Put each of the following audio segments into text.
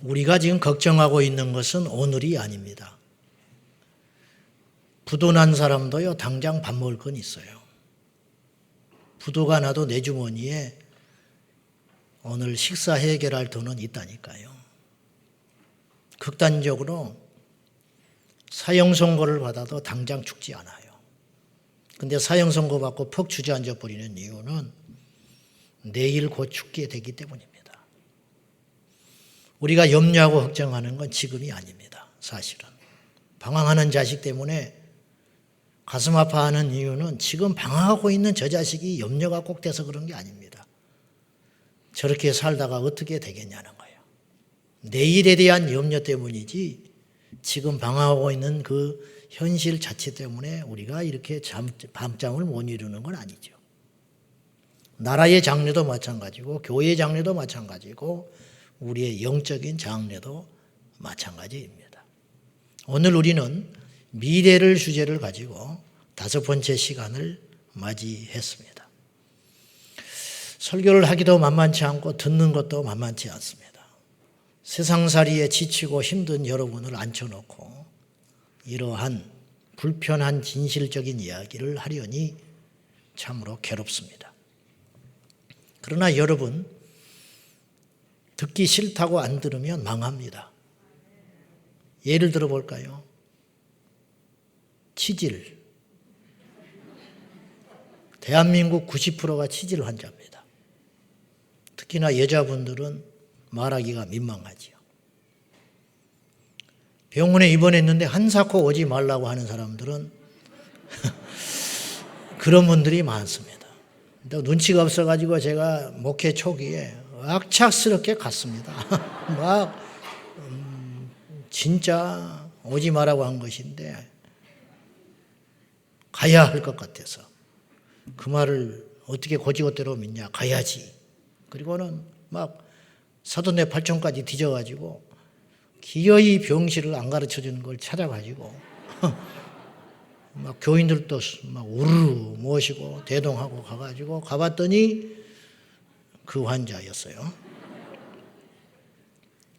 우리가 지금 걱정하고 있는 것은 오늘이 아닙니다. 부도 난 사람도요, 당장 밥 먹을 건 있어요. 부도가 나도 내 주머니에 오늘 식사 해결할 돈은 있다니까요. 극단적으로 사형 선고를 받아도 당장 죽지 않아요. 근데 사형 선고 받고 퍽 주저앉아 버리는 이유는 내일 곧 죽게 되기 때문입니다. 우리가 염려하고 걱정하는 건 지금이 아닙니다. 사실은. 방황하는 자식 때문에 가슴 아파하는 이유는 지금 방황하고 있는 저 자식이 염려가 꼭 돼서 그런 게 아닙니다. 저렇게 살다가 어떻게 되겠냐는 거예요. 내일에 대한 염려 때문이지 지금 방황하고 있는 그 현실 자체 때문에 우리가 이렇게 밤잠을 못 이루는 건 아니죠. 나라의 장래도 마찬가지고 교회의 장래도 마찬가지고 우리의 영적인 장래도 마찬가지입니다. 오늘 우리는 미래를 주제를 가지고 5번째 시간을 맞이했습니다. 설교를 하기도 만만치 않고 듣는 것도 만만치 않습니다. 세상살이에 지치고 힘든 여러분을 앉혀놓고 이러한 불편한 진실적인 이야기를 하려니 참으로 괴롭습니다. 그러나 여러분, 듣기 싫다고 안 들으면 망합니다. 예를 들어 볼까요? 치질. 대한민국 90%가 치질 환자입니다. 특히나 여자분들은 말하기가 민망하지요. 병원에 입원했는데 한사코 오지 말라고 하는 사람들은 그런 분들이 많습니다. 눈치가 없어가지고 제가 목회 초기에 악착스럽게 갔습니다. 막 진짜 오지 말라고 한 것인데 가야 할 것 같아서 그 말을 어떻게 고지고대로 믿냐. 가야지. 그리고는 막 사돈네 팔촌까지 뒤져가지고 기어이 병실을 안 가르쳐주는 걸 찾아가지고 막 교인들도 막 우르르 모시고 대동하고 가가지고 가봤더니 그 환자였어요.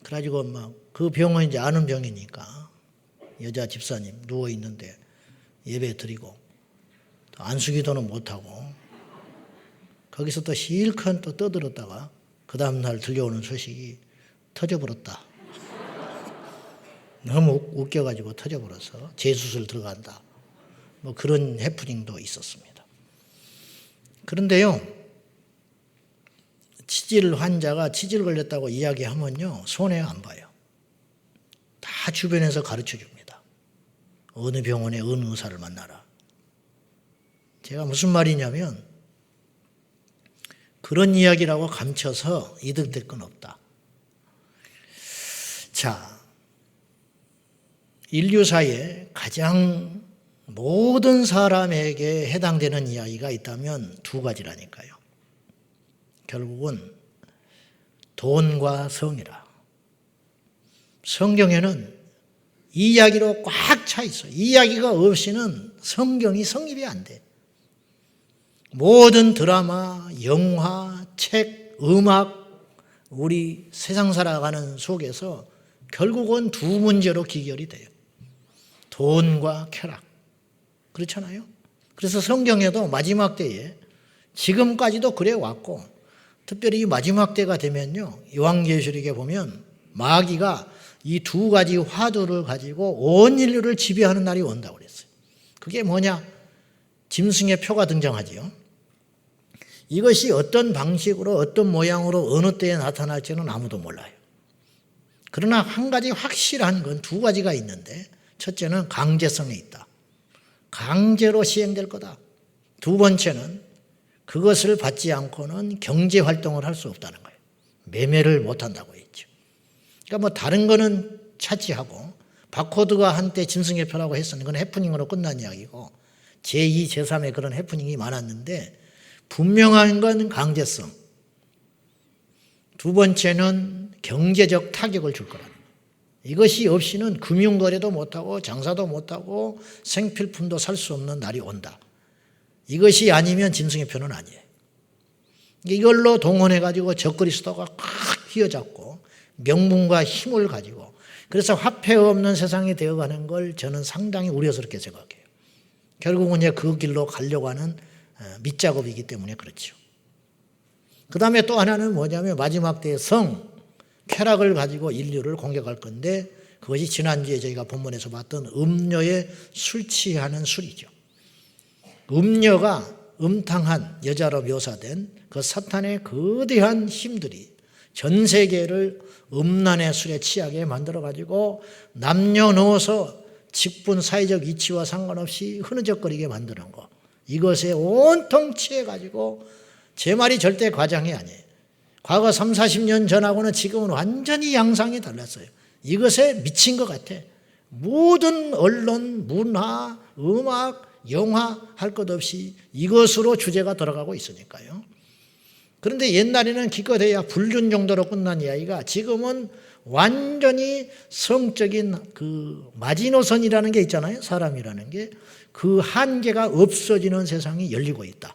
그래가지고 막 그 병은 이제 아는 병이니까 여자 집사님 누워 있는데 예배 드리고 안수기도는 못하고 거기서 또 실컷 또 떠들었다가 그 다음날 들려오는 소식이 터져버렸다. 너무 웃겨가지고 터져버려서 재수술 들어간다. 뭐 그런 해프닝도 있었습니다. 그런데요, 치질 환자가 치질 걸렸다고 이야기하면요, 손해 안 봐요. 다 주변에서 가르쳐 줍니다. 어느 병원에 어느 의사를 만나라. 제가 무슨 말이냐면 그런 이야기라고 감춰서 이득될 건 없다. 자, 인류사에 가장 모든 사람에게 해당되는 이야기가 있다면 2가지라니까요. 결국은 돈과 성이라. 성경에는 이 이야기로 꽉 차 있어요. 이 이야기가 없이는 성경이 성립이 안 돼. 모든 드라마, 영화, 책, 음악, 우리 세상 살아가는 속에서 결국은 2 문제로 기결이 돼요. 돈과 쾌락. 그렇잖아요? 그래서 성경에도 마지막 때에 지금까지도 그래 왔고 특별히 이 마지막 때가 되면요. 요한계시록에 보면 마귀가 이 2가지 화두를 가지고 온 인류를 지배하는 날이 온다고 그랬어요. 그게 뭐냐? 짐승의 표가 등장하지요. 이것이 어떤 방식으로 어떤 모양으로 어느 때에 나타날지는 아무도 몰라요. 그러나 한 가지 확실한 건 2가지가 있는데 첫째는 강제성이 있다. 강제로 시행될 거다. 2번째는 그것을 받지 않고는 경제활동을 할 수 없다는 거예요. 매매를 못한다고 했죠. 그러니까 뭐 다른 거는 차치하고 바코드가 한때 짐승의 표라고 했으니 그건 해프닝으로 끝난 이야기고 제2, 제3의 그런 해프닝이 많았는데 분명한 건 강제성. 2번째는 경제적 타격을 줄 거라는 거예요. 이것이 없이는 금융거래도 못하고 장사도 못하고 생필품도 살 수 없는 날이 온다. 이것이 아니면 짐승의 표는 아니에요. 이걸로 동원해가지고 적그리스도가 꽉 휘어잡고 명분과 힘을 가지고 그래서 화폐 없는 세상이 되어가는 걸 저는 상당히 우려스럽게 생각해요. 결국은 이제 그 길로 가려고 하는 밑작업이기 때문에 그렇죠. 그 다음에 또 하나는 뭐냐면 마지막 때의 성, 쾌락을 가지고 인류를 공격할 건데 그것이 지난주에 저희가 본문에서 봤던 음녀에 술 취하는 술이죠. 음녀가 음탕한 여자로 묘사된 그 사탄의 거대한 힘들이 전 세계를 음란의 술에 취하게 만들어가지고 남녀노소 직분 사회적 이치와 상관없이 흐느적거리게 만드는 거. 이것에 온통 취해가지고 제 말이 절대 과장이 아니에요. 과거 30, 40년 전하고는 지금은 완전히 양상이 달랐어요. 이것에 미친 것 같아. 모든 언론, 문화, 음악, 영화 할 것 없이 이것으로 주제가 들어가고 있으니까요. 그런데 옛날에는 기껏해야 불륜 정도로 끝난 이야기가 지금은 완전히 성적인 그 마지노선이라는 게 있잖아요. 사람이라는 게. 그 한계가 없어지는 세상이 열리고 있다.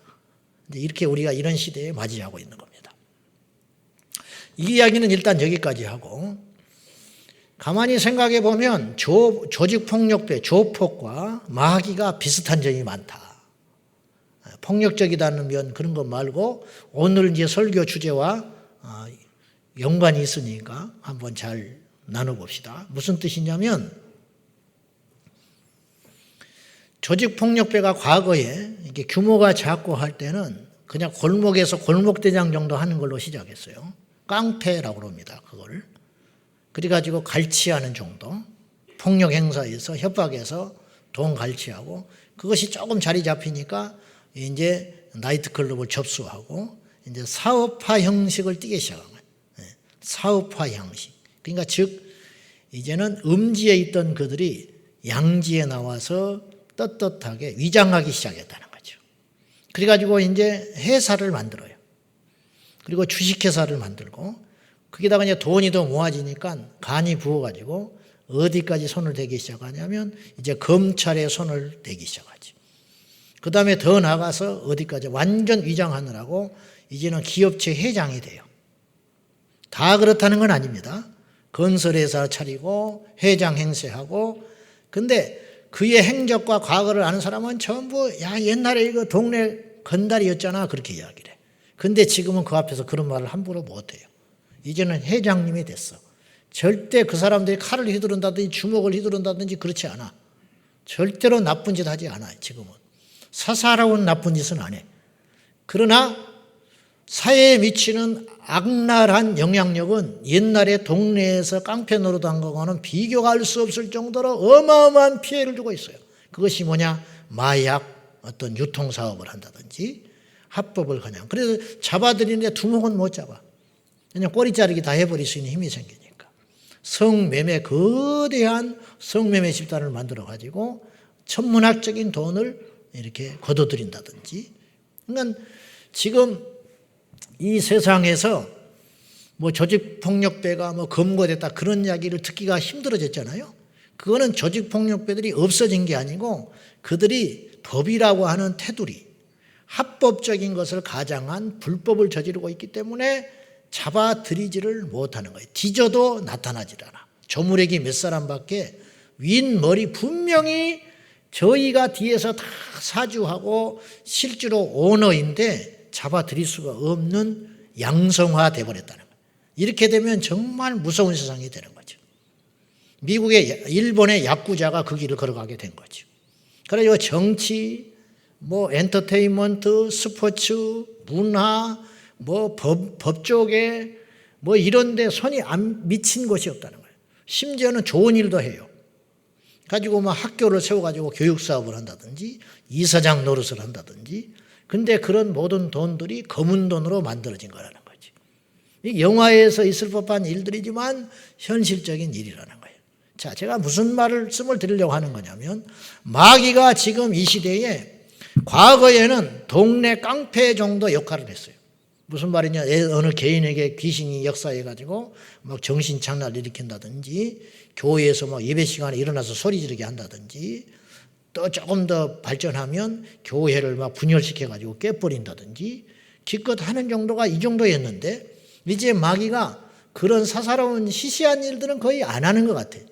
이렇게 우리가 이런 시대에 맞이하고 있는 겁니다. 이 이야기는 일단 여기까지 하고 가만히 생각해 보면 조직폭력배, 조폭과 마귀가 비슷한 점이 많다. 폭력적이다는 면 그런 것 말고 오늘 이제 설교 주제와 연관이 있으니까 한번 잘 나눠봅시다. 무슨 뜻이냐면 조직폭력배가 과거에 이게 규모가 작고 할 때는 그냥 골목에서 골목대장 정도 하는 걸로 시작했어요. 깡패라고 그럽니다. 그걸. 그래가지고 갈취하는 정도, 폭력 행사에서 협박해서 돈 갈취하고 그것이 조금 자리 잡히니까 이제 나이트클럽을 접수하고 이제 사업화 형식을 띠기 시작한 거예요. 사업화 형식. 그러니까 즉 이제는 음지에 있던 그들이 양지에 나와서 떳떳하게 위장하기 시작했다는 거죠. 그래가지고 이제 회사를 만들어요. 그리고 주식회사를 만들고 거기다가 이제 돈이 더 모아지니까 간이 부어가지고 어디까지 손을 대기 시작하냐면 이제 검찰에 손을 대기 시작하죠. 그 다음에 더 나가서 어디까지 완전 위장하느라고 이제는 기업체 회장이 돼요. 다 그렇다는 건 아닙니다. 건설회사 차리고 회장 행세하고 근데 그의 행적과 과거를 아는 사람은 전부 야 옛날에 이거 동네 건달이었잖아 그렇게 이야기를 해. 근데 지금은 그 앞에서 그런 말을 함부로 못해요. 이제는 회장님이 됐어. 절대 그 사람들이 칼을 휘두른다든지 주먹을 휘두른다든지 그렇지 않아. 절대로 나쁜 짓 하지 않아요. 지금은. 사사로운 나쁜 짓은 안 해. 그러나 사회에 미치는 악랄한 영향력은 옛날에 동네에서 깡패 노릇한 거와는 비교가 할 수 없을 정도로 어마어마한 피해를 주고 있어요. 그것이 뭐냐? 마약 어떤 유통사업을 한다든지 합법을 그냥. 그래서 잡아들이는데 두목은 못 잡아. 그냥 꼬리 자르기 다 해버릴 수 있는 힘이 생기니까. 성매매, 거대한 성매매 집단을 만들어가지고 천문학적인 돈을 이렇게 거둬들인다든지. 그러니까 지금 이 세상에서 뭐 조직폭력배가 뭐 검거됐다 그런 이야기를 듣기가 힘들어졌잖아요. 그거는 조직폭력배들이 없어진 게 아니고 그들이 법이라고 하는 테두리, 합법적인 것을 가장한 불법을 저지르고 있기 때문에 잡아들이지를 못하는 거예요. 뒤져도 나타나질 않아. 조무래기 몇 사람밖에 윗머리 분명히 저희가 뒤에서 다 사주하고 실제로 오너인데 잡아들일 수가 없는 양성화돼 버렸다는 거예요. 이렇게 되면 정말 무서운 세상이 되는 거죠. 미국의 일본의 야쿠자가 그 길을 걸어가게 된 거죠. 그래서 정치, 뭐 엔터테인먼트, 스포츠, 문화, 뭐 법 쪽에 뭐 이런 데 손이 안 미친 곳이 없다는 거예요. 심지어는 좋은 일도 해요. 가지고 막 학교를 세워가지고 교육사업을 한다든지 이사장 노릇을 한다든지 근데 그런 모든 돈들이 검은 돈으로 만들어진 거라는 거지. 이 영화에서 있을 법한 일들이지만 현실적인 일이라는 거예요. 자, 제가 무슨 말씀을 드리려고 하는 거냐면 마귀가 지금 이 시대에 과거에는 동네 깡패 정도 역할을 했어요. 무슨 말이냐? 어느 개인에게 귀신이 역사해가지고 막 정신장난을 일으킨다든지 교회에서 막 예배 시간에 일어나서 소리 지르게 한다든지 또 조금 더 발전하면 교회를 막 분열시켜가지고 깨버린다든지 기껏 하는 정도가 이 정도였는데 이제 마귀가 그런 사사로운 시시한 일들은 거의 안 하는 것 같아요.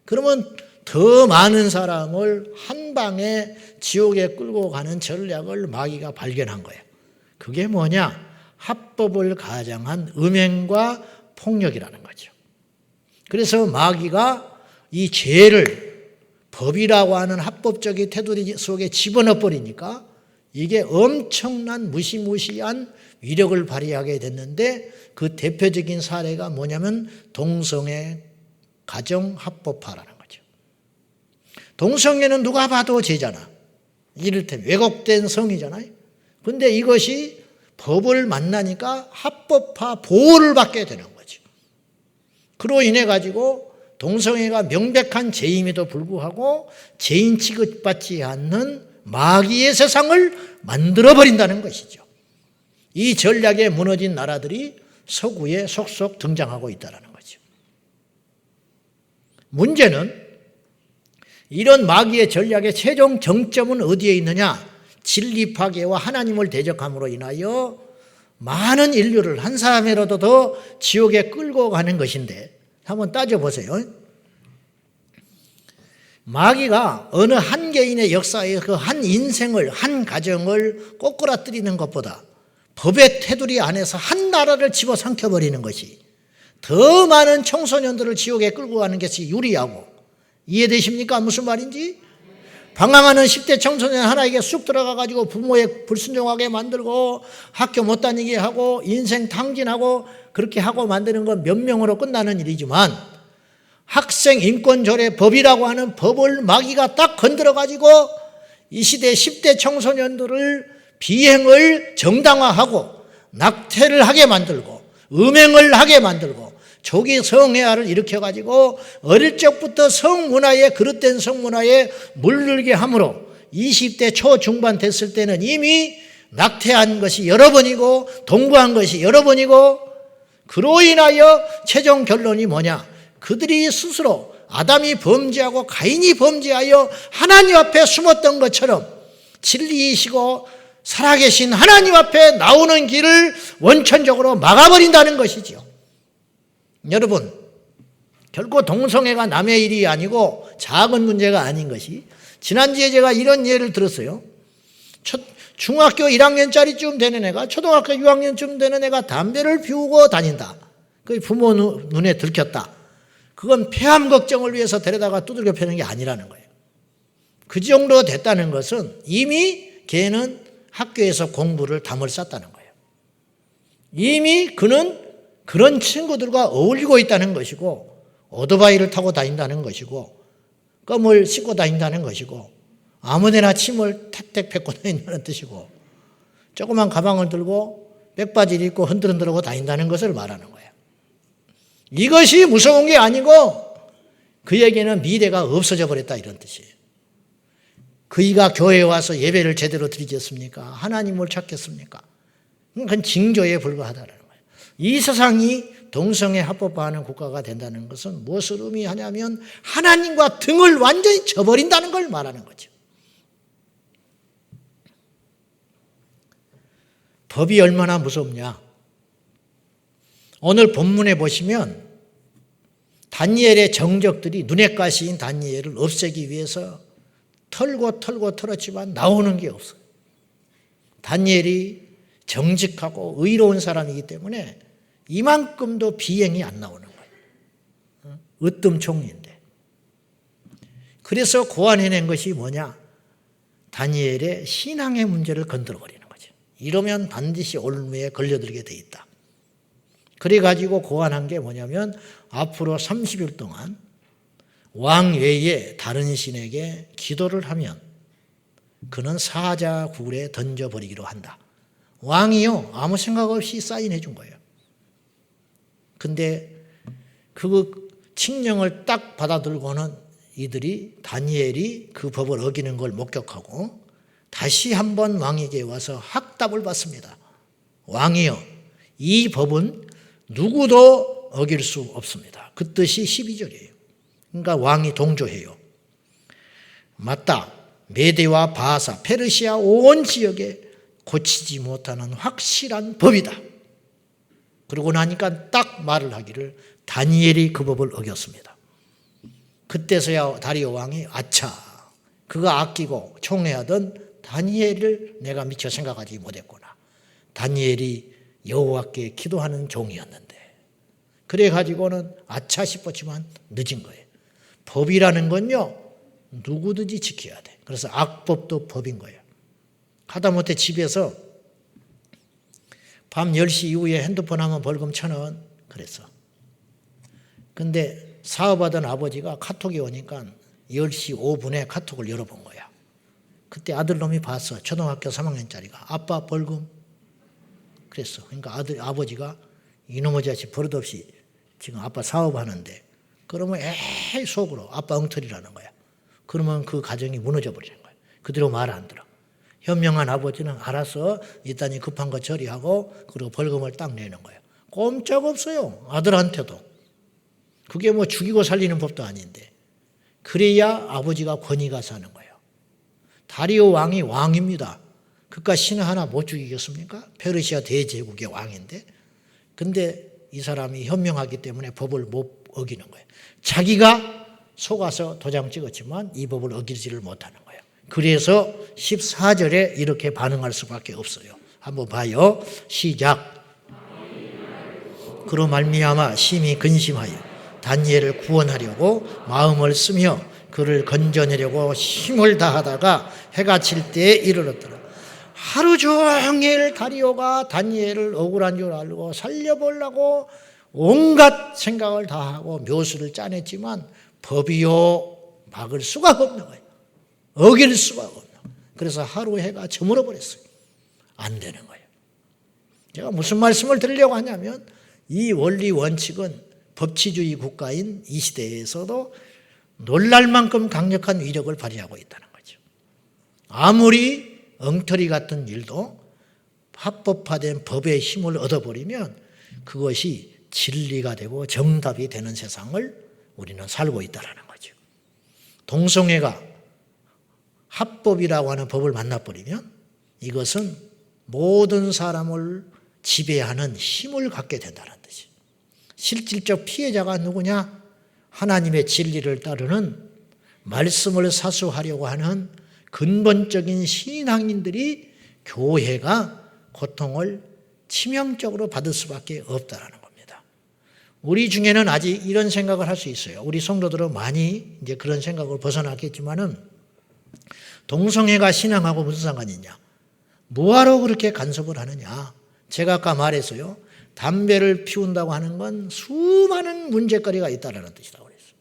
그러면 더 많은 사람을 한 방에 지옥에 끌고 가는 전략을 마귀가 발견한 거예요. 그게 뭐냐? 합법을 가장한 음행과 폭력이라는 거죠. 그래서 마귀가 이 죄를 법이라고 하는 합법적인 테두리 속에 집어넣어 버리니까 이게 엄청난 무시무시한 위력을 발휘하게 됐는데, 그 대표적인 사례가 뭐냐면 동성애 가정합법화라는 거죠. 동성애는 누가 봐도 죄잖아. 이를테면 왜곡된 성이잖아요. 그런데 이것이 법을 만나니까 합법화 보호를 받게 되는 거죠. 그로 인해 가지고 동성애가 명백한 죄임에도 불구하고 죄인 취급받지 않는 마귀의 세상을 만들어버린다는 것이죠. 이 전략에 무너진 나라들이 서구에 속속 등장하고 있다는 거죠. 문제는 이런 마귀의 전략의 최종 정점은 어디에 있느냐? 진리 파괴와 하나님을 대적함으로 인하여 많은 인류를 한 사람이라도 더 지옥에 끌고 가는 것인데, 한번 따져보세요. 마귀가 어느 한 개인의 역사에 그 한 인생을, 한 가정을 꼬꾸라뜨리는 것보다 법의 테두리 안에서 한 나라를 집어삼켜버리는 것이 더 많은 청소년들을 지옥에 끌고 가는 것이 유리하고, 이해되십니까? 무슨 말인지? 방황하는 10대 청소년 하나에게 쑥 들어가가지고 부모에 불순종하게 만들고 학교 못 다니게 하고 인생 탕진하고 그렇게 하고 만드는 건 몇 명으로 끝나는 일이지만, 학생 인권조례 법이라고 하는 법을 마귀가 딱 건드려가지고 이 시대 10대 청소년들을 비행을 정당화하고 낙태를 하게 만들고 음행을 하게 만들고 조기 성애아를 일으켜가지고 어릴 적부터 성문화에, 그릇된 성문화에 물들게 함으로 20대 초중반 됐을 때는 이미 낙태한 것이 여러 번이고 동거한 것이 여러 번이고, 그로 인하여 최종 결론이 뭐냐? 그들이 스스로 아담이 범죄하고 가인이 범죄하여 하나님 앞에 숨었던 것처럼 진리이시고 살아계신 하나님 앞에 나오는 길을 원천적으로 막아버린다는 것이죠. 여러분, 결코 동성애가 남의 일이 아니고 작은 문제가 아닌 것이, 지난주에 제가 이런 예를 들었어요. 중학교 1학년짜리쯤 되는 애가, 초등학교 6학년쯤 되는 애가 담배를 피우고 다닌다. 그게 부모 눈에 들켰다. 그건 폐암 걱정을 위해서 데려다가 두들겨 패는 게 아니라는 거예요. 그 정도 됐다는 것은 이미 걔는 학교에서 공부를 담을 쌌다는 거예요. 이미 그는 그런 친구들과 어울리고 있다는 것이고, 오토바이를 타고 다닌다는 것이고, 껌을 씹고 다닌다는 것이고, 아무데나 침을 택택 뱉고 다닌다는 뜻이고, 조그만 가방을 들고 백바지를 입고 흔들흔들하고 다닌다는 것을 말하는 거예요. 이것이 무서운 게 아니고 그에게는 미래가 없어져 버렸다, 이런 뜻이에요. 그이가 교회에 와서 예배를 제대로 드리겠습니까? 하나님을 찾겠습니까? 그건 징조에 불과하다는 거예요. 이 세상이 동성애 합법화하는 국가가 된다는 것은 무엇을 의미하냐면 하나님과 등을 완전히 쳐버린다는 걸 말하는 거죠. 법이 얼마나 무섭냐? 오늘 본문에 보시면 다니엘의 정적들이 눈의 가시인 다니엘을 없애기 위해서 털고 털었지만 나오는 게 없어요. 다니엘이 정직하고 의로운 사람이기 때문에 이만큼도 비행이 안 나오는 거예요. 으뜸총리인데. 그래서 고안해낸 것이 뭐냐? 다니엘의 신앙의 문제를 건드려버리는 거죠. 이러면 반드시 올무에 걸려들게 돼 있다. 그래가지고 고안한 게 뭐냐면 앞으로 30일 동안 왕 외에 다른 신에게 기도를 하면 그는 사자굴에 던져버리기로 한다. 왕이요, 아무 생각 없이 사인해 준 거예요. 근데 그 칙령을 딱 받아들고는 이들이, 다니엘이 그 법을 어기는 걸 목격하고 다시 한번 왕에게 와서 학답을 받습니다. 왕이요, 이 법은 누구도 어길 수 없습니다. 그 뜻이 12절이에요. 그러니까 왕이 동조해요. 맞다. 메대와 바사, 페르시아 온 지역에 고치지 못하는 확실한 법이다. 그러고 나니까 딱 말을 하기를 다니엘이 그 법을 어겼습니다. 그때서야 다리오 왕이 아차, 그가 아끼고 총애하던 다니엘을 내가 미처 생각하지 못했구나. 다니엘이 여호와께 기도하는 종이었는데. 그래 가지고는 아차 싶었지만 늦은 거예요. 법이라는 건요, 누구든지 지켜야 돼. 그래서 악법도 법인 거예요. 하다못해 집에서 밤 10시 이후에 핸드폰 하면 벌금 1,000원 그랬어. 근데 사업하던 아버지가 카톡이 오니까 10시 5분에 카톡을 열어본 거야. 그때 아들놈이 봤어. 초등학교 3학년짜리가. 아빠 벌금. 그랬어. 그러니까 아버지가 이놈의 자식 버릇없이 지금 아빠 사업하는데, 그러면 에이 속으로 아빠 엉터리라는 거야. 그러면 그 가정이 무너져 버리는 거야. 그대로 말 안 들어. 현명한 아버지는 알아서 일단이 급한 거 처리하고 그리고 벌금을 딱 내는 거예요. 꼼짝없어요. 아들한테도. 그게 뭐 죽이고 살리는 법도 아닌데. 그래야 아버지가 권위가 사는 거예요. 다리오 왕이 왕입니다. 그깟 신하 하나 못 죽이겠습니까? 페르시아 대제국의 왕인데. 근데 이 사람이 현명하기 때문에 법을 못 어기는 거예요. 자기가 속아서 도장 찍었지만 이 법을 어기지를 못하는 거예요. 그래서 14절에 이렇게 반응할 수밖에 없어요. 한번 봐요. 시작. 그로 말미암아 심히 근심하여 다니엘을 구원하려고 마음을 쓰며 그를 건져내려고 힘을 다하다가 해가 칠 때에 이르렀더라. 하루 종일 다리오가 다니엘을 억울한 줄 알고 살려보려고 온갖 생각을 다 하고 묘수를 짜냈지만 법이요 막을 수가 없는 거예요. 어길 수가 없는 거예요. 그래서 하루 해가 저물어 버렸어요. 안 되는 거예요. 제가 무슨 말씀을 드리려고 하냐면 이 원리 원칙은 법치주의 국가인 이 시대에서도 놀랄 만큼 강력한 위력을 발휘하고 있다는 거죠. 아무리 엉터리 같은 일도 합법화된 법의 힘을 얻어버리면 그것이 진리가 되고 정답이 되는 세상을 우리는 살고 있다는 거죠. 동성애가 합법이라고 하는 법을 만나버리면 이것은 모든 사람을 지배하는 힘을 갖게 된다는 뜻이에요. 실질적 피해자가 누구냐? 하나님의 진리를 따르는 말씀을 사수하려고 하는 근본적인 신앙인들이 교회가 고통을 치명적으로 받을 수밖에 없다는 겁니다. 우리 중에는 아직 이런 생각을 할 수 있어요. 우리 성도들은 많이 이제 그런 생각을 벗어났겠지만은 동성애가 신앙하고 무슨 상관이 있냐? 뭐하러 그렇게 간섭을 하느냐? 제가 아까 말했어요. 담배를 피운다고 하는 건 수많은 문제거리가 있다는 뜻이라고 그랬어요.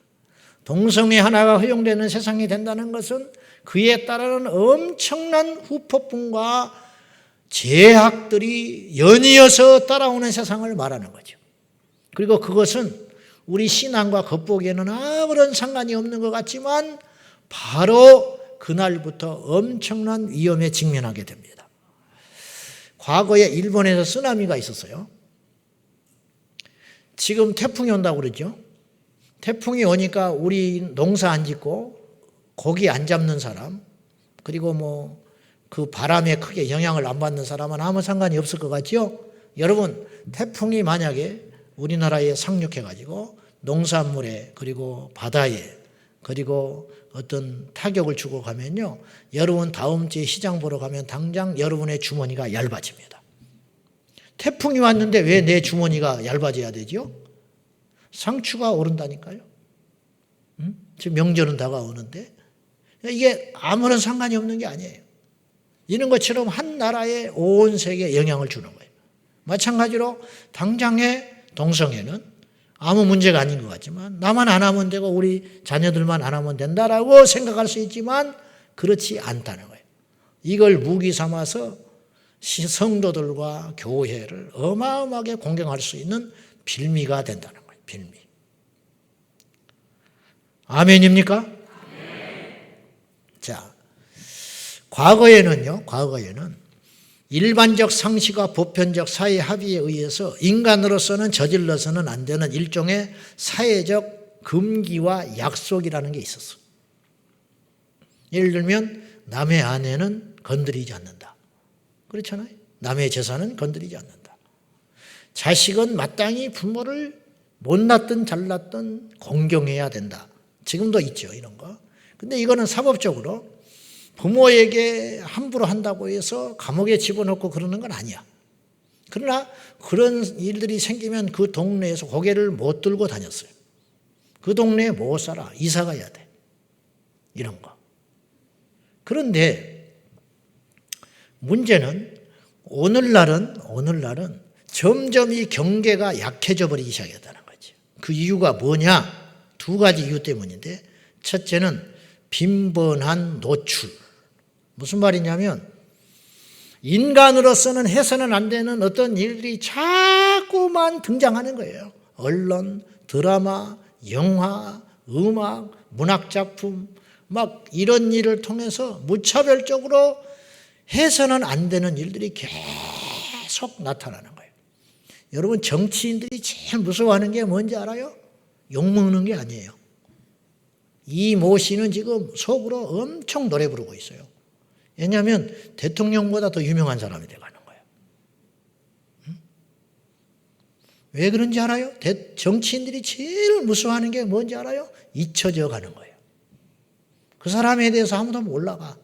동성애 하나가 허용되는 세상이 된다는 것은 그에 따르는 엄청난 후폭풍과 제약들이 연이어서 따라오는 세상을 말하는 거죠. 그리고 그것은 우리 신앙과 겉보기에는 아무런 상관이 없는 것 같지만 바로 그날부터 엄청난 위험에 직면하게 됩니다. 과거에 일본에서 쓰나미가 있었어요. 지금 태풍이 온다고 그러죠. 태풍이 오니까 우리 농사 안 짓고 고기 안 잡는 사람, 그리고 뭐 그 바람에 크게 영향을 안 받는 사람은 아무 상관이 없을 것 같죠. 여러분, 태풍이 만약에 우리나라에 상륙해가지고 농산물에 그리고 바다에 그리고 어떤 타격을 주고 가면요, 여러분 다음 주에 시장 보러 가면 당장 여러분의 주머니가 얇아집니다. 태풍이 왔는데 왜 내 주머니가 얇아져야 되죠? 상추가 오른다니까요. 지금 명절은 다가오는데 이게 아무런 상관이 없는 게 아니에요. 이런 것처럼 한 나라에 온 세계에 영향을 주는 거예요. 마찬가지로 당장의 동성애는 아무 문제가 아닌 것 같지만 나만 안 하면 되고 우리 자녀들만 안 하면 된다라고 생각할 수 있지만 그렇지 않다는 거예요. 이걸 무기 삼아서 성도들과 교회를 어마어마하게 공경할 수 있는 빌미가 된다는 거예요. 빌미. 아멘입니까? 아멘. 자, 과거에는 일반적 상식과 보편적 사회 합의에 의해서 인간으로서는 저질러서는 안 되는 일종의 사회적 금기와 약속이라는 게 있었어. 예를 들면 남의 아내는 건드리지 않는다. 그렇잖아요. 남의 재산은 건드리지 않는다. 자식은 마땅히 부모를 못났든 잘났든 공경해야 된다. 지금도 있죠, 이런 거. 근데 이거는 사법적으로 부모에게 함부로 한다고 해서 감옥에 집어넣고 그러는 건 아니야. 그러나 그런 일들이 생기면 그 동네에서 고개를 못 들고 다녔어요. 그 동네에 못 살아. 이사 가야 돼. 이런 거. 그런데 문제는 오늘날은 점점 이 경계가 약해져 버리기 시작했다는 거죠. 그 이유가 뭐냐? 두 가지 이유 때문인데, 첫째는 빈번한 노출. 무슨 말이냐면 인간으로서는 해서는 안 되는 어떤 일들이 자꾸만 등장하는 거예요. 언론, 드라마, 영화, 음악, 문학작품 막 이런 일을 통해서 무차별적으로 해서는 안 되는 일들이 계속 나타나는 거예요. 여러분, 정치인들이 제일 무서워하는 게 뭔지 알아요? 욕먹는 게 아니에요. 이 모 씨는 지금 속으로 엄청 노래 부르고 있어요. 왜냐하면 대통령보다 더 유명한 사람이 돼가는 거예요. 왜 그런지 알아요? 정치인들이 제일 무서워하는 게 뭔지 알아요? 잊혀져 가는 거예요. 그 사람에 대해서 아무도 몰라가.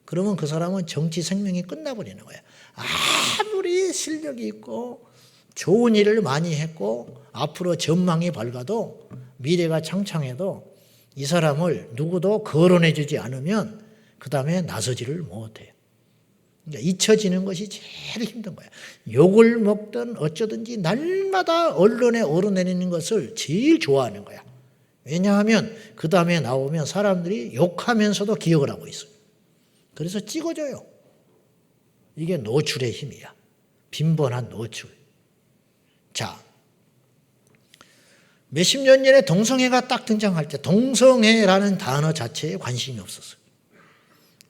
그러면 그 사람은 정치 생명이 끝나버리는 거예요. 아무리 실력이 있고 좋은 일을 많이 했고 앞으로 전망이 밝아도 미래가 창창해도 이 사람을 누구도 거론해 주지 않으면 그 다음에 나서지를 못해요. 그러니까 잊혀지는 것이 제일 힘든 거예요. 욕을 먹든 어쩌든지 날마다 언론에 오르내리는 것을 제일 좋아하는 거야. 왜냐하면 그 다음에 나오면 사람들이 욕하면서도 기억을 하고 있어요. 그래서 찍어줘요. 이게 노출의 힘이야. 빈번한 노출. 자, 몇십 년 전에 동성애가 딱 등장할 때 동성애라는 단어 자체에 관심이 없었어요.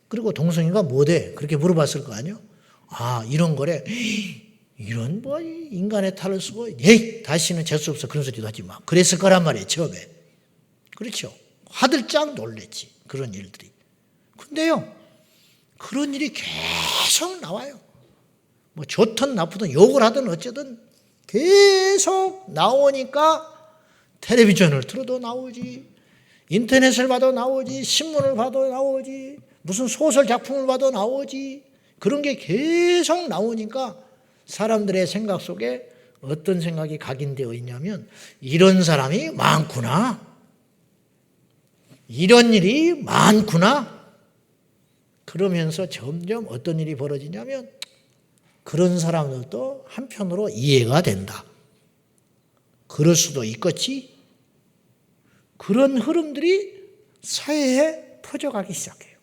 그리고 동성애가 뭐대? 그렇게 물어봤을 거 아니에요? 아, 이런 거래. 이런 뭐 인간의 탈을 쓰고 에이, 다시는 재수 없어. 그런 소리도 하지 마. 그랬을 거란 말이에요, 처음에. 그렇죠. 화들짝 놀랬지. 그런 일들이. 근데요, 그런 일이 계속 나와요. 뭐 좋든 나쁘든 욕을 하든 어쩌든 계속 나오니까 텔레비전을 틀어도 나오지, 인터넷을 봐도 나오지, 신문을 봐도 나오지, 무슨 소설 작품을 봐도 나오지. 그런 게 계속 나오니까 사람들의 생각 속에 어떤 생각이 각인되어 있냐면 이런 사람이 많구나. 이런 일이 많구나. 그러면서 점점 어떤 일이 벌어지냐면 그런 사람들도 한편으로 이해가 된다. 그럴 수도 있겠지. 그런 흐름들이 사회에 퍼져가기 시작해요.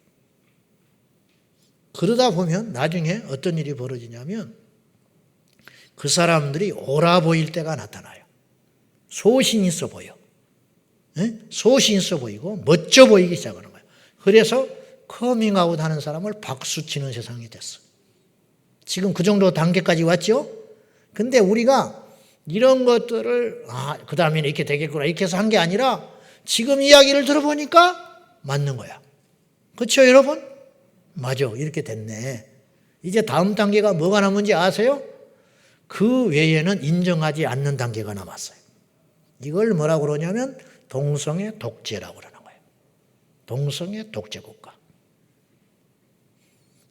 그러다 보면 나중에 어떤 일이 벌어지냐면 그 사람들이 옳아 보일 때가 나타나요. 소신 있어 보여. 네? 소신 있어 보이고 멋져 보이기 시작하는 거예요. 그래서 커밍아웃 하는 사람을 박수치는 세상이 됐어. 지금 그 정도 단계까지 왔죠? 근데 우리가 이런 것들을 그 다음에는 이렇게 되겠구나 이렇게 해서 한 게 아니라 지금 이야기를 들어보니까 맞는 거야. 그렇죠, 여러분? 맞아, 이렇게 됐네. 이제 다음 단계가 뭐가 남은지 아세요? 그 외에는 인정하지 않는 단계가 남았어요. 이걸 뭐라고 그러냐면 동성애 독재라고 그러는 거예요. 동성애 독재 국가.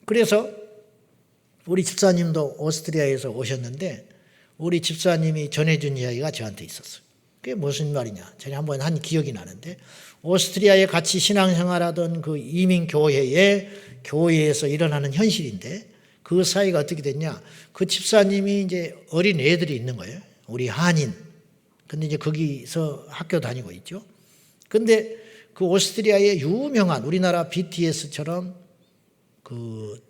그래서 우리 집사님도 오스트리아에서 오셨는데 우리 집사님이 전해준 이야기가 저한테 있었어요. 그게 무슨 말이냐. 제가 한번 한 기억이 나는데 오스트리아에 같이 신앙생활하던 그 교회에서 일어나는 현실인데 그 사이가 어떻게 됐냐. 그 집사님이 이제 어린 애들이 있는 거예요. 우리 한인. 근데 이제 거기서 학교 다니고 있죠. 근데 그 오스트리아의 유명한 우리나라 BTS처럼 그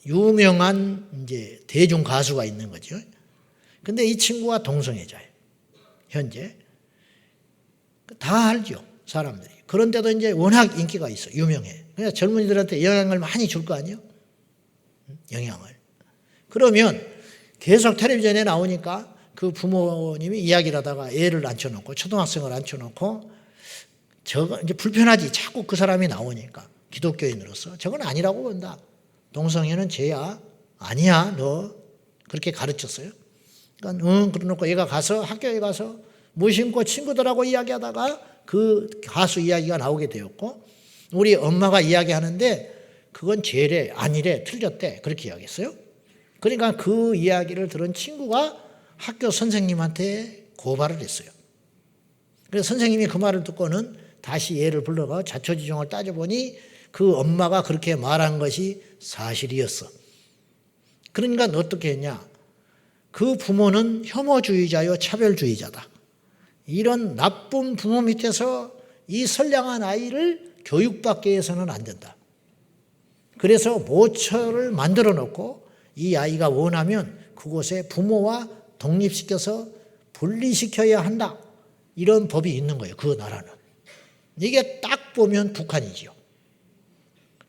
유명한 이제 대중 가수가 있는 거죠. 근데 이 친구가 동성애자예요. 현재. 다 알죠. 사람들이. 그런데도 이제 워낙 인기가 있어. 유명해. 그래서 젊은이들한테 영향을 많이 줄 거 아니에요? 영향을. 그러면 계속 텔레비전에 나오니까 그 부모님이 이야기를 하다가 애를 앉혀놓고 초등학생을 앉혀놓고 저거 이제 불편하지. 자꾸 그 사람이 나오니까. 기독교인으로서. 저건 아니라고 본다. 동성애는 죄야. 아니야, 너. 그렇게 가르쳤어요. 그러니까 그러놓고 얘가 가서 학교에 가서 무심코 친구들하고 이야기하다가 그 가수 이야기가 나오게 되었고, 우리 엄마가 이야기하는데 그건 죄래, 아니래, 틀렸대, 그렇게 이야기했어요. 그러니까 그 이야기를 들은 친구가 학교 선생님한테 고발을 했어요. 그래서 선생님이 그 말을 듣고는 다시 얘를 불러가 자초지종을 따져보니 그 엄마가 그렇게 말한 것이 사실이었어. 그러니까 어떻게 했냐? 그 부모는 혐오주의자요, 차별주의자다. 이런 나쁜 부모 밑에서 이 선량한 아이를 교육받게 해서는 안 된다. 그래서 모처를 만들어 놓고 이 아이가 원하면 그곳에 부모와 독립시켜서 분리시켜야 한다. 이런 법이 있는 거예요. 그 나라는. 이게 딱 보면 북한이지요.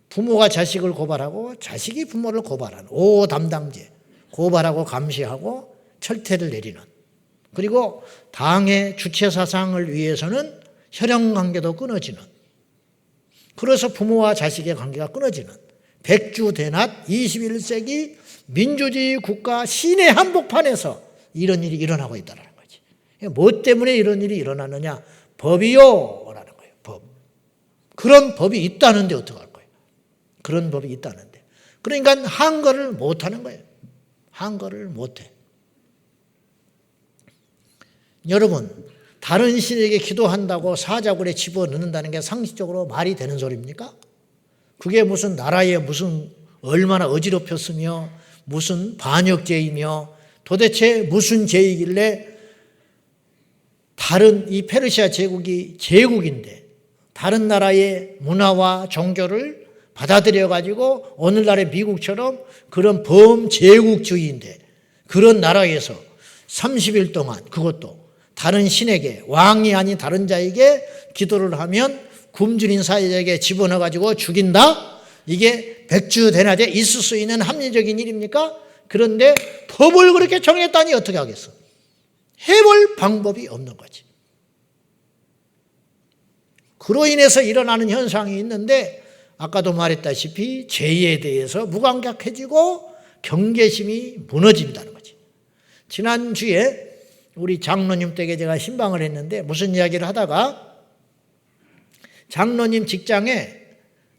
부모가 자식을 고발하고 자식이 부모를 고발하는 5담당제. 고발하고 감시하고 철퇴를 내리는. 그리고 당의 주체사상을 위해서는 혈연관계도 끊어지는. 그래서 부모와 자식의 관계가 끊어지는 백주대낮 21세기 민주주의 국가 시내 한복판에서 이런 일이 일어나고 있다는 거지. 뭐 때문에 이런 일이 일어나느냐? 법이요 라는 거예요. 법. 그런 법이 있다는데 어떡할 거예요? 그런 법이 있다는데. 그러니까 한거를 못하는 거예요. 한거를 못해. 여러분, 다른 신에게 기도한다고 사자굴에 집어넣는다는 게 상식적으로 말이 되는 소리입니까? 그게 무슨 나라에 무슨 얼마나 어지럽혔으며 무슨 반역죄이며 도대체 무슨 죄이길래 다른 이 페르시아 제국이 제국인데 다른 나라의 문화와 종교를 받아들여 가지고 오늘날의 미국처럼 그런 범제국주의인데 그런 나라에서 30일 동안 그것도 다른 신에게 왕이 아닌 다른 자에게 기도를 하면 굶주린 사자에게 집어넣어 가지고 죽인다? 이게 백주대낮에 있을 수 있는 합리적인 일입니까? 그런데 법을 그렇게 정했다니 어떻게 하겠어? 해볼 방법이 없는 거지. 그로 인해서 일어나는 현상이 있는데 아까도 말했다시피 죄에 대해서 무감각해지고 경계심이 무너진다는 거지. 지난주에 우리 장로님 댁에 제가 신방을 했는데 무슨 이야기를 하다가 장로님 직장에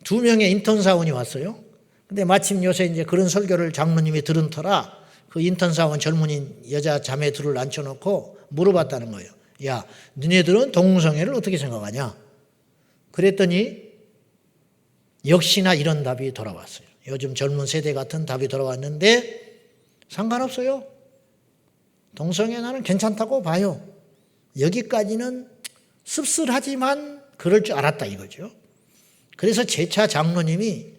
2명의 인턴 사원이 왔어요. 근데 마침 요새 이제 그런 설교를 장로님이 들은 터라 그 인턴 사원 젊은이 여자 자매 둘을 앉혀놓고 물어봤다는 거예요. 야, 너네들은 동성애를 어떻게 생각하냐? 그랬더니 역시나 이런 답이 돌아왔어요. 요즘 젊은 세대 같은 답이 돌아왔는데 상관없어요. 동성애 나는 괜찮다고 봐요. 여기까지는 씁쓸하지만 그럴 줄 알았다 이거죠. 그래서 제차 장로님이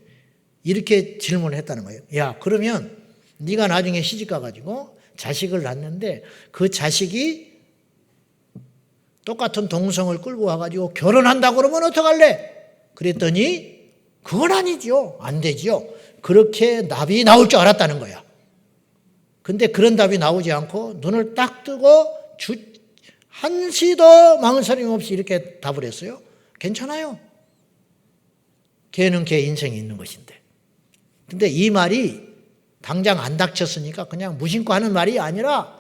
이렇게 질문을 했다는 거예요. 야, 그러면 네가 나중에 시집 가가지고 자식을 낳는데 그 자식이 똑같은 동성을 끌고 와가지고 결혼한다고 그러면 어떡할래? 그랬더니 그건 아니죠. 안 되죠. 그렇게 답이 나올 줄 알았다는 거야. 근데 그런 답이 나오지 않고 눈을 딱 뜨고 한시도 망설임 없이 이렇게 답을 했어요. 괜찮아요. 걔는 걔 인생이 있는 것인데. 근데 이 말이 당장 안 닥쳤으니까 그냥 무심코 하는 말이 아니라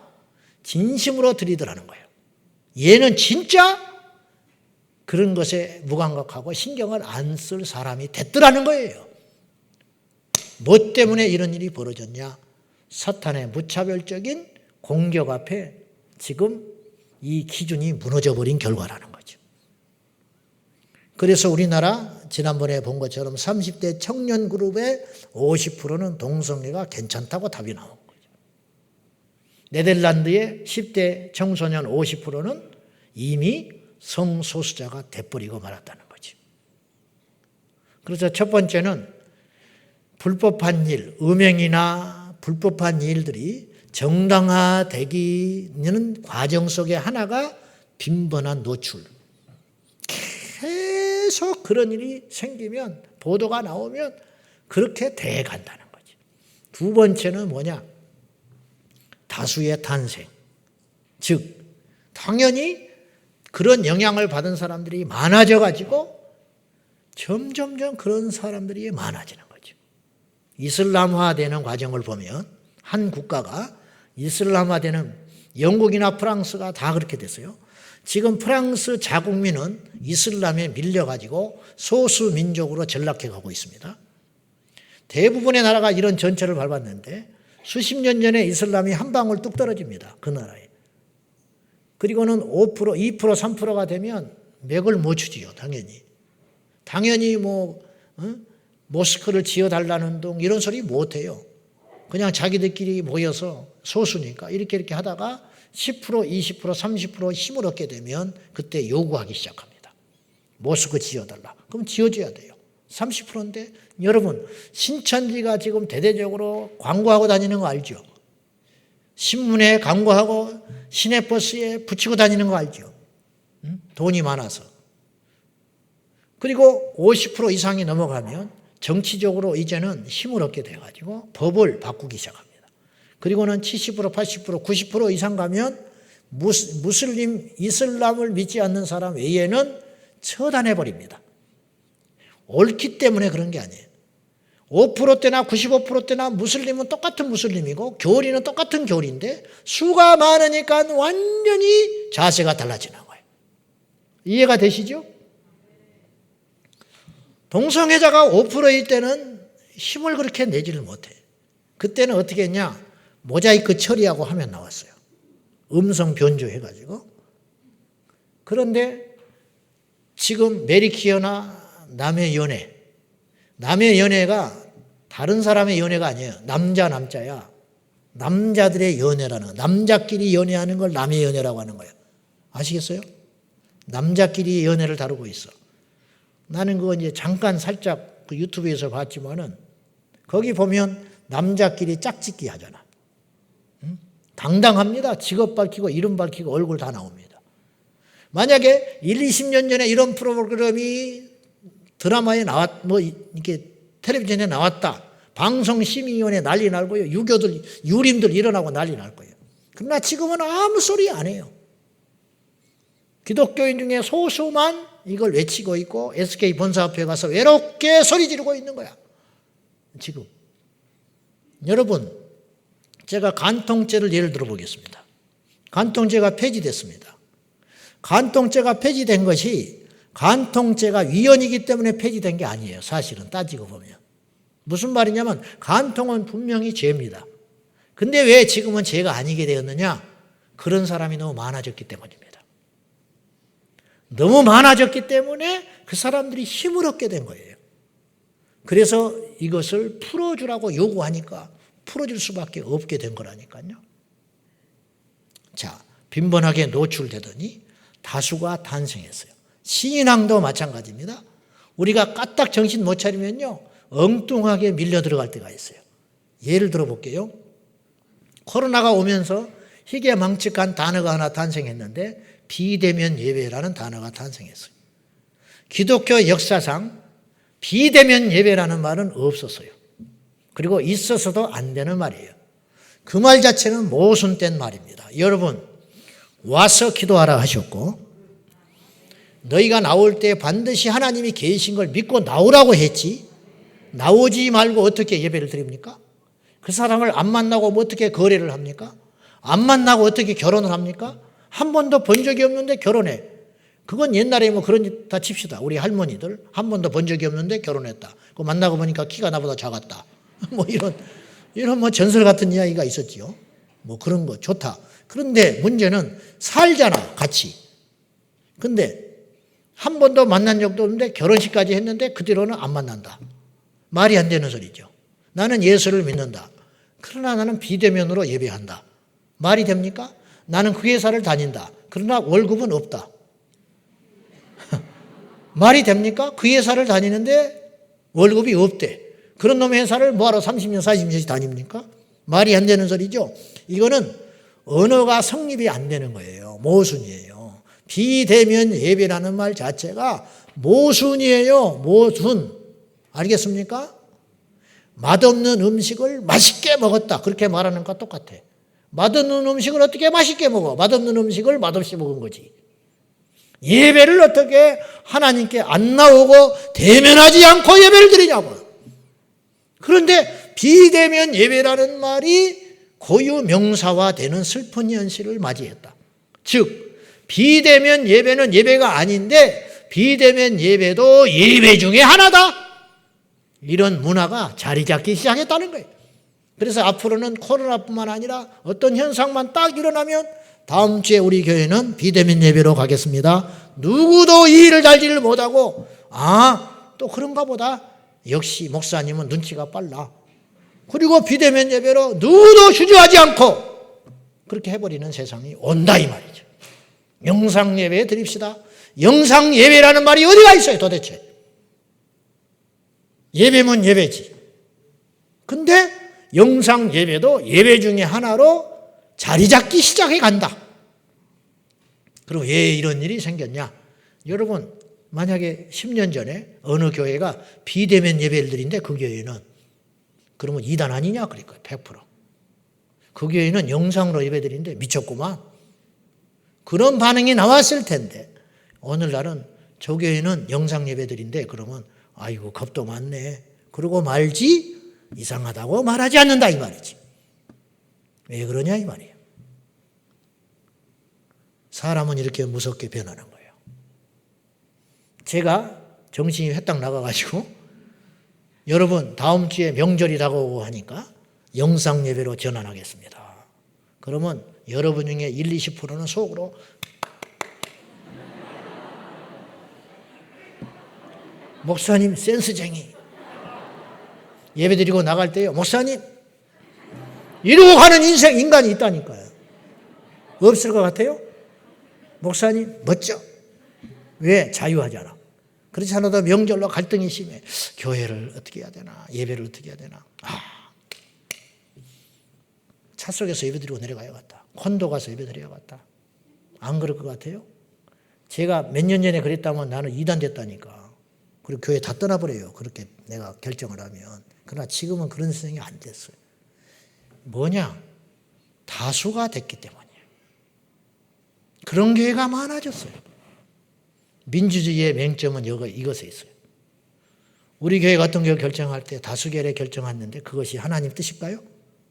진심으로 들이더라는 거예요. 얘는 진짜 그런 것에 무감각하고 신경을 안 쓸 사람이 됐더라는 거예요. 뭐 때문에 이런 일이 벌어졌냐? 사탄의 무차별적인 공격 앞에 지금 이 기준이 무너져 버린 결과라는 거죠. 그래서 우리나라 지난번에 본 것처럼 30대 청년 그룹의 50%는 동성애가 괜찮다고 답이 나온 거죠. 네덜란드의 10대 청소년 50%는 이미 성소수자가 돼버리고 말았다는 거죠. 그래서 첫 번째는 불법한 일, 음행이나 불법한 일들이 정당화되기는 과정 속에 하나가 빈번한 노출. 계속 그런 일이 생기면 보도가 나오면 그렇게 돼 간다는 거지. 두 번째는 뭐냐? 다수의 탄생. 즉 당연히 그런 영향을 받은 사람들이 많아져 가지고 점점점 그런 사람들이 많아지는 거죠. 이슬람화되는 과정을 보면 한 국가가 이슬람화되는 영국이나 프랑스가 다 그렇게 됐어요. 지금 프랑스 자국민은 이슬람에 밀려가지고 소수 민족으로 전락해 가고 있습니다. 대부분의 나라가 이런 전철을 밟았는데 수십 년 전에 이슬람이 한 방울 뚝 떨어집니다. 그 나라에. 그리고는 5%, 2%, 3%가 되면 맥을 못 추지요. 당연히 모스크를 지어달라는 둥 이런 소리 못해요. 그냥 자기들끼리 모여서 소수니까 이렇게 하다가 10%, 20%, 30% 힘을 얻게 되면 그때 요구하기 시작합니다. 모스크 지어달라. 그럼 지어줘야 돼요. 30%인데 여러분 신천지가 지금 대대적으로 광고하고 다니는 거 알죠? 신문에 광고하고 시내버스에 붙이고 다니는 거 알죠? 돈이 많아서. 그리고 50% 이상이 넘어가면 정치적으로 이제는 힘을 얻게 돼가지고 법을 바꾸기 시작합니다. 그리고는 70%, 80%, 90% 이상 가면 무슬림, 이슬람을 믿지 않는 사람 외에는 처단해버립니다. 옳기 때문에 그런 게 아니에요. 5%대나 95%대나 무슬림은 똑같은 무슬림이고 교리는 똑같은 교리인데 수가 많으니까 완전히 자세가 달라지는 거예요. 이해가 되시죠? 동성애자가 5%일 때는 힘을 그렇게 내지를 못해요. 그때는 어떻게 했냐? 모자이크 처리하고 하면 나왔어요. 음성 변조해가지고. 그런데 지금 메리키어나 남의 연애가 다른 사람의 연애가 아니에요. 남자야. 남자들의 연애라는 거. 남자끼리 연애하는 걸 남의 연애라고 하는 거예요. 아시겠어요? 남자끼리 연애를 다루고 있어. 나는 그거 이제 잠깐 살짝 그 유튜브에서 봤지만은 거기 보면 남자끼리 짝짓기 하잖아. 응? 당당합니다. 직업 밝히고 이름 밝히고 얼굴 다 나옵니다. 만약에 20년 전에 이런 프로그램이 드라마에 이렇게 텔레비전에 나왔다. 방송심의위원회 난리 날 거예요. 유림들 일어나고 난리 날 거예요. 그러나 지금은 아무 소리 안 해요. 기독교인 중에 소수만 이걸 외치고 있고 SK 본사 앞에 가서 외롭게 소리 지르고 있는 거야. 지금. 여러분, 제가 간통죄를 예를 들어 보겠습니다. 간통죄가 폐지됐습니다. 간통죄가 폐지된 것이 간통죄가 위헌이기 때문에 폐지된 게 아니에요. 사실은 따지고 보면. 무슨 말이냐면 간통은 분명히 죄입니다. 근데 왜 지금은 죄가 아니게 되었느냐? 그런 사람이 너무 많아졌기 때문입니다. 너무 많아졌기 때문에 그 사람들이 힘을 얻게 된 거예요. 그래서 이것을 풀어주라고 요구하니까 풀어줄 수밖에 없게 된 거라니까요. 자, 빈번하게 노출되더니 다수가 탄생했어요. 신앙도 마찬가지입니다. 우리가 까딱 정신 못 차리면요, 엉뚱하게 밀려 들어갈 때가 있어요. 예를 들어 볼게요. 코로나가 오면서 희귀망측한 단어가 하나 탄생했는데 비대면 예배라는 단어가 탄생했어요. 기독교 역사상 비대면 예배라는 말은 없었어요. 그리고 있어서도 안 되는 말이에요. 그 말 자체는 모순된 말입니다. 여러분, 와서 기도하라 하셨고 너희가 나올 때 반드시 하나님이 계신 걸 믿고 나오라고 했지, 나오지 말고 어떻게 예배를 드립니까? 그 사람을 안 만나고 어떻게 거래를 합니까? 안 만나고 어떻게 결혼을 합니까? 한 번도 본 적이 없는데 결혼해. 그건 옛날에 그런 다 칩시다. 우리 할머니들 한 번도 본 적이 없는데 결혼했다. 그 만나고 보니까 키가 나보다 작았다. 이런 전설 같은 이야기가 있었지요. 그런 거 좋다. 그런데 문제는 살잖아, 같이. 근데 한 번도 만난 적도 없는데 결혼식까지 했는데 그 뒤로는 안 만난다. 말이 안 되는 소리죠. 나는 예수를 믿는다. 그러나 나는 비대면으로 예배한다. 말이 됩니까? 나는 그 회사를 다닌다. 그러나 월급은 없다. 말이 됩니까? 그 회사를 다니는데 월급이 없대. 그런 놈의 회사를 뭐하러 30년, 40년씩 다닙니까? 말이 안 되는 소리죠. 이거는 언어가 성립이 안 되는 거예요. 모순이에요. 비대면 예배라는 말 자체가 모순이에요. 모순. 알겠습니까? 맛없는 음식을 맛있게 먹었다. 그렇게 말하는 것과 똑같아. 맛없는 음식을 어떻게 맛있게 먹어? 맛없는 음식을 맛없이 먹은 거지. 예배를 어떻게 하나님께 안 나오고 대면하지 않고 예배를 드리냐고. 그런데 비대면 예배라는 말이 고유 명사화되는 슬픈 현실을 맞이했다. 즉 비대면 예배는 예배가 아닌데 비대면 예배도 예배 중에 하나다. 이런 문화가 자리 잡기 시작했다는 거예요. 그래서 앞으로는 코로나뿐만 아니라 어떤 현상만 딱 일어나면 다음 주에 우리 교회는 비대면 예배로 가겠습니다. 누구도 이 일을 알지를 못하고 또 그런가 보다. 역시 목사님은 눈치가 빨라. 그리고 비대면 예배로 누구도 주저하지 않고 그렇게 해버리는 세상이 온다 이 말이죠. 영상 예배에 드립시다. 영상 예배라는 말이 어디가 있어요 도대체. 예배면 예배지. 근데 영상 예배도 예배 중에 하나로 자리 잡기 시작해 간다. 그럼 왜 이런 일이 생겼냐? 여러분 만약에 10년 전에 어느 교회가 비대면 예배를 드린데 그 교회는 그러면 이단 아니냐? 그럴 거예요. 100%. 그 교회는 영상으로 예배 드리는데 미쳤구만. 그런 반응이 나왔을 텐데 오늘날은 저 교회는 영상 예배 드린데 그러면 아이고 겁도 많네. 그러고 말지 이상하다고 말하지 않는다 이 말이지. 왜 그러냐 이 말이에요. 사람은 이렇게 무섭게 변하는 거예요. 제가 정신이 회딱 나가가지고 여러분 다음 주에 명절이 다가오고 하니까 영상 예배로 전환하겠습니다. 그러면 여러분 중에 1, 20%는 속으로 목사님 센스쟁이 예배드리고 나갈 때요. 목사님 이러고 가는 인간이 있다니까요. 없을 것 같아요? 목사님 멋져. 왜? 자유하잖아. 그렇지 않아도 명절로 갈등이 심해. 교회를 어떻게 해야 되나? 예배를 어떻게 해야 되나? 차 속에서 예배드리고 내려가야겠다. 콘도 가서 예배드려야겠다. 안 그럴 것 같아요? 제가 몇 년 전에 그랬다면 나는 이단 됐다니까. 그리고 교회 다 떠나버려요. 그렇게 내가 결정을 하면. 그러나 지금은 그런 세상이 안 됐어요. 뭐냐? 다수가 됐기 때문이에요. 그런 교회가 많아졌어요. 민주주의의 맹점은 이것에 있어요. 우리 교회 같은 경우 결정할 때 다수결에 결정했는데 그것이 하나님 뜻일까요?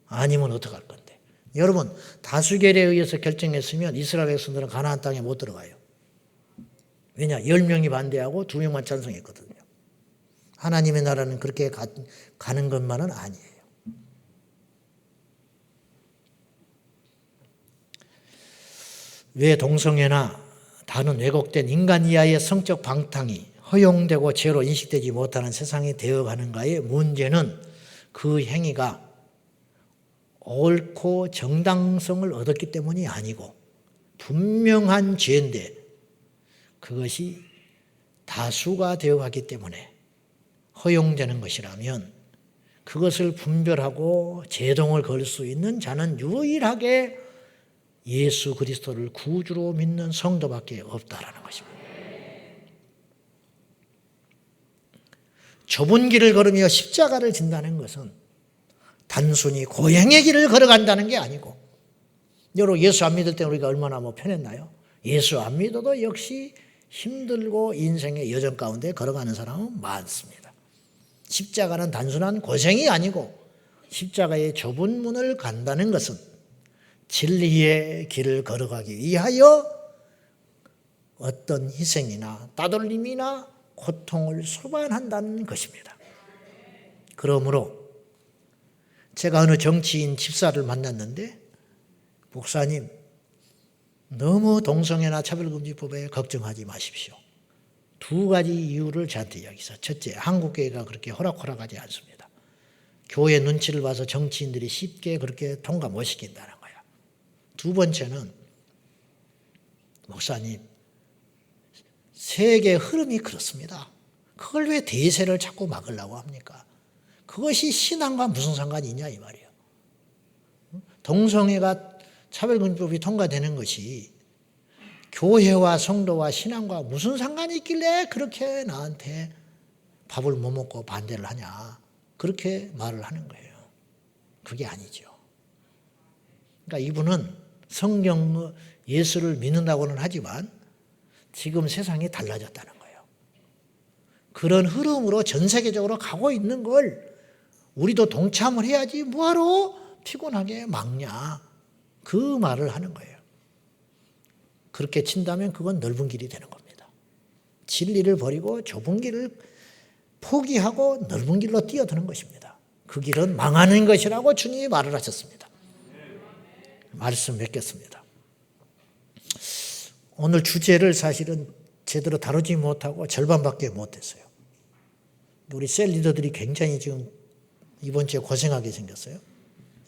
아니면 어떡할 건데. 여러분 다수결에 의해서 결정했으면 이스라엘 백성들은 가나안 땅에 못 들어가요. 왜냐? 10명이 반대하고 2명만 찬성했거든요. 하나님의 나라는 그렇게 가는 것만은 아니에요. 왜 동성애나 다른 왜곡된 인간 이하의 성적 방탕이 허용되고 죄로 인식되지 못하는 세상이 되어가는가의 문제는 그 행위가 옳고 정당성을 얻었기 때문이 아니고 분명한 죄인데 그것이 다수가 되어가기 때문에 허용되는 것이라면 그것을 분별하고 제동을 걸 수 있는 자는 유일하게 예수 그리스도를 구주로 믿는 성도밖에 없다라는 것입니다. 좁은 길을 걸으며 십자가를 진다는 것은 단순히 고행의 길을 걸어간다는 게 아니고, 여러분 예수 안 믿을 때 우리가 얼마나 편했나요? 예수 안 믿어도 역시 힘들고 인생의 여정 가운데 걸어가는 사람은 많습니다. 십자가는 단순한 고생이 아니고 십자가의 좁은 문을 간다는 것은 진리의 길을 걸어가기 위하여 어떤 희생이나 따돌림이나 고통을 소반한다는 것입니다. 그러므로 제가 어느 정치인 집사를 만났는데, 목사님 너무 동성애나 차별금지법에 걱정하지 마십시오. 2가지 이유를 저한테 이야기했어요. 첫째, 한국교회가 그렇게 호락호락하지 않습니다. 교회 눈치를 봐서 정치인들이 쉽게 그렇게 통과 못 시킨다는 거예요. 2번째는 목사님, 세계 흐름이 그렇습니다. 그걸 왜 대세를 자꾸 막으려고 합니까? 그것이 신앙과 무슨 상관이 있냐 이 말이에요. 동성애가 차별금지법이 통과되는 것이 교회와 성도와 신앙과 무슨 상관이 있길래 그렇게 나한테 밥을 못 먹고 반대를 하냐, 그렇게 말을 하는 거예요. 그게 아니죠. 그러니까 이분은 성경 예수를 믿는다고는 하지만 지금 세상이 달라졌다는 거예요. 그런 흐름으로 전 세계적으로 가고 있는 걸 우리도 동참을 해야지 뭐하러 피곤하게 막냐? 그 말을 하는 거예요. 그렇게 친다면 그건 넓은 길이 되는 겁니다. 진리를 버리고 좁은 길을 포기하고 넓은 길로 뛰어드는 것입니다. 그 길은 망하는 것이라고 주님이 말을 하셨습니다. 말씀 맺겠습니다. 오늘 주제를 사실은 제대로 다루지 못하고 절반밖에 못했어요. 우리 셀 리더들이 굉장히 지금 이번 주에 고생하게 생겼어요.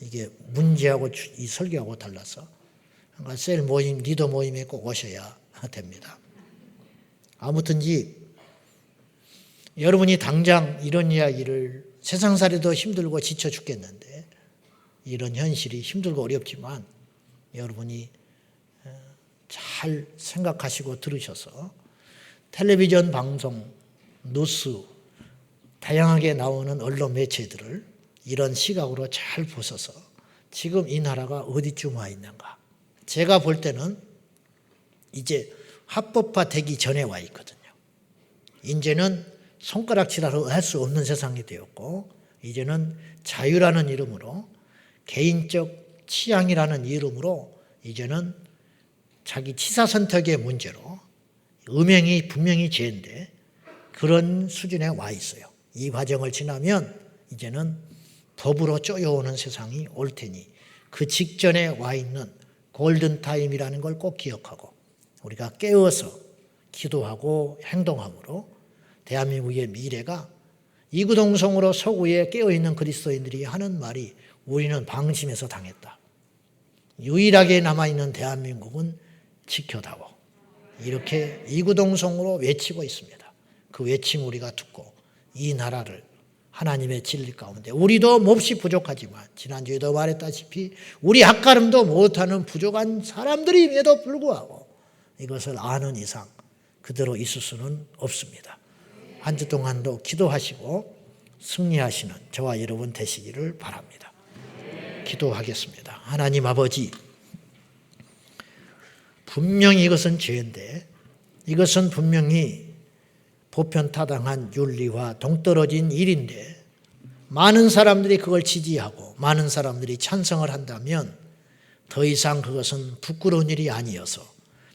이게 문제하고 이 설교하고 달라서. 그러니까 셀 모임, 리더 모임에 꼭 오셔야 됩니다. 아무튼지 여러분이 당장 이런 이야기를 세상살이도 힘들고 지쳐 죽겠는데 이런 현실이 힘들고 어렵지만 여러분이 잘 생각하시고 들으셔서 텔레비전 방송, 뉴스, 다양하게 나오는 언론 매체들을 이런 시각으로 잘 보셔서 지금 이 나라가 어디쯤 와 있는가. 제가 볼 때는 이제 합법화되기 전에 와 있거든요. 이제는 손가락질하러 할 수 없는 세상이 되었고 이제는 자유라는 이름으로 개인적 취향이라는 이름으로 이제는 자기 치사 선택의 문제로 음행이 분명히 죄인데 그런 수준에 와 있어요. 이 과정을 지나면 이제는 법으로 쪼여오는 세상이 올 테니 그 직전에 와 있는 골든타임이라는 걸 꼭 기억하고 우리가 깨어서 기도하고 행동함으로 대한민국의 미래가 이구동성으로 서구에 깨어있는 그리스도인들이 하는 말이 우리는 방심해서 당했다. 유일하게 남아있는 대한민국은 지켜다오. 이렇게 이구동성으로 외치고 있습니다. 그 외침 우리가 듣고 이 나라를 하나님의 진리 가운데 우리도 몹시 부족하지만 지난주에도 말했다시피 우리 핫가름도 못하는 부족한 사람들임에도 불구하고 이것을 아는 이상 그대로 있을 수는 없습니다. 한 주 동안도 기도하시고 승리하시는 저와 여러분 되시기를 바랍니다. 기도하겠습니다. 하나님 아버지, 분명히 이것은 죄인데 이것은 분명히 보편타당한 윤리와 동떨어진 일인데 많은 사람들이 그걸 지지하고 많은 사람들이 찬성을 한다면 더 이상 그것은 부끄러운 일이 아니어서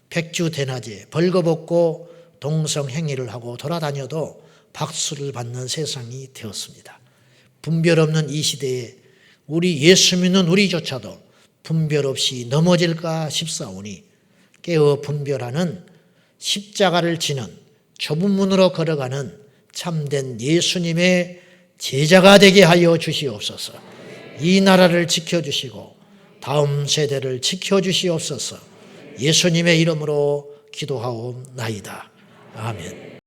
백주대낮에 벌거벗고 동성행위를 하고 돌아다녀도 박수를 받는 세상이 되었습니다. 분별 없는 이 시대에 우리 예수 믿는 우리조차도 분별 없이 넘어질까 싶사오니 깨어 분별하는 십자가를 지는 좁은 문으로 걸어가는 참된 예수님의 제자가 되게 하여 주시옵소서. 이 나라를 지켜주시고 다음 세대를 지켜주시옵소서. 예수님의 이름으로 기도하옵나이다. 아멘.